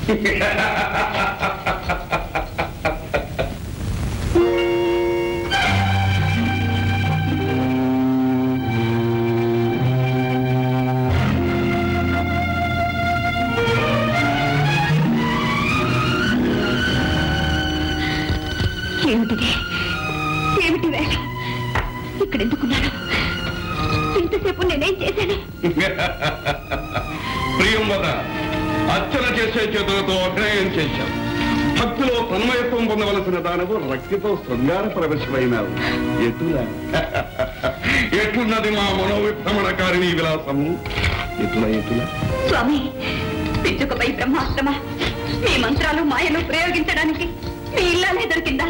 ఏమిటిది? ఏమిటి వేళ? ఇక్కడ ఎందుకున్నాను? ఇంతసేపు నేనేం చేశాను? ప్రియంవద, అర్చన చేసే చేతులతో అభినయం చేశావు. భక్తిలో తన్మయత్వం పొందవలసిన దానవు రక్తితో శృంగార ప్రవేశమైనావు. ఎట్లున్నది మా మనోవిభ్రమణకారిణీ విలాసము? ఎటుల స్వామి, పిచ్చుకపై బ్రహ్మాస్త్రమా? మీ మంత్రాలు మాయలు ప్రయోగించడానికి మీ ఇల్లాలే దొరికిందా?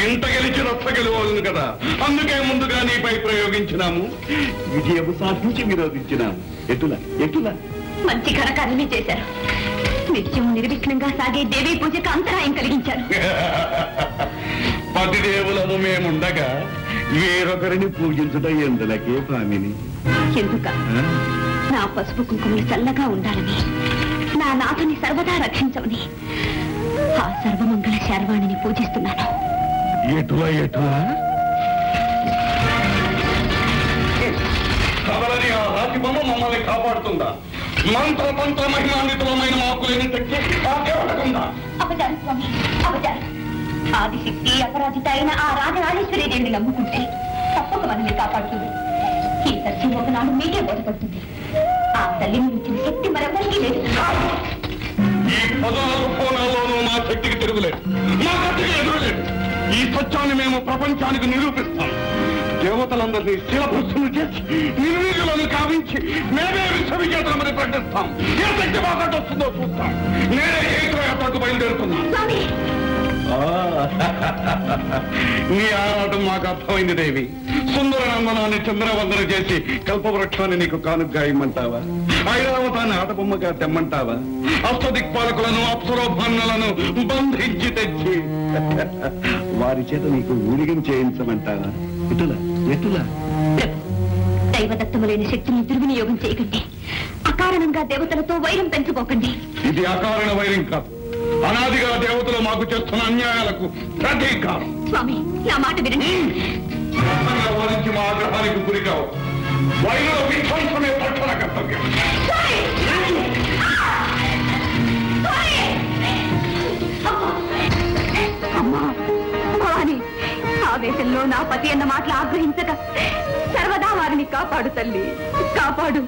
ఇంత గెలిచి రచ్చ గెలవాలను కదా, అందుకే ముందుగా నీపై ప్రయోగించినాము. విజయము సాధించి విరోధించినాము. ఎటుల మంచి ఘనకార్యమే చేశారు. నిత్యం నిర్విఘ్నంగా సాగే దేవీ పూజకు అంతరాయం కలిగించారు. పతిదేవులము మేముండగా వేరొకరిని పూజించడం ఎందులకే స్వామిని? ఎందుక? నా పసుపు కుంకుమలు చల్లగా ఉండాలని, నా నాథని సర్వదా రక్షించమని ఆ సర్వమంగళ శర్వాణిని పూజిస్తున్నాను. ఎటులా కదలని ఆ రాతిబొమ్మ మమ్మల్ని కాపాడుతుందా? మంత్ర మహిమాన్వితమైన మాకులేని శక్తి ఆకేవడకుందా? అపచారం స్వామి, అపచారం. ఆదిశక్తి అపరాజిత అయిన ఆ రాజరాజేశ్వరి దేవిని నమ్ముకుంటే తప్పక మనల్ని కాపాడుతుంది. ఈ సత్యం ఒకనాడు మీకే బోధపడుతుంది. ఆ తల్లిని ఇచ్చిన శక్తి మరెవరికీ లేదు. ఈ 14 కోణాల్లోనూ మా శక్తికి తిరుగులేదు, మా శక్తికి ఎదురులేదు. ఈ సత్యాన్ని మేము ప్రపంచానికి నిరూపిస్తాం. దేవతలందరినీ శిలపుస్తులు చేసి నిర్వీర్యులను కావించి మేమే విశ్వవిజేతమని ప్రకటిస్తాం. ఏ శక్తి మాకంటే వస్తుందో చూస్తాం. నేనే ఏకయాత్రకు బయలుదేరుతున్నాం. నీ ఆరాటం మాకు అర్థమైంది దేవి. సుందర నందనాన్ని చంద్రవందన చేసి కల్పవృక్షాన్ని నీకు కానుగ్గా ఇమ్మంటావా? ఐరావతాన్ని ఆటబొమ్మగా తెమ్మంటావా? అష్టదిక్పాలకులను అప్సరోభాన్నులను బంధించి తెచ్చి వారి చేత నీకు ఊడిగం చేయించమంటావా? ఎటులా దైవదత్తములైన శక్తిని దుర్వినియోగం చేయకండి. అకారణంగా దేవతలతో వైరం పెంచుకోకండి. ఇది అకారణ వైరం కాదు, అనాదిగా దేవతలు మాకు చేస్తున్న అన్యాయాలకు ప్రతీకారం. స్వామి, నా మాట వినండి. వారించి మా ఆగ్రహానికి గురి కావు. వైర విధ్వంసమే పట్టణ కర్తవ్యం. అమ్మా భవాని, ఆవేశంలో నా పతి అన్న మాటలు ఆగ్రహించక సర్వదా వారిని కాపాడు తల్లి, కాపాడు.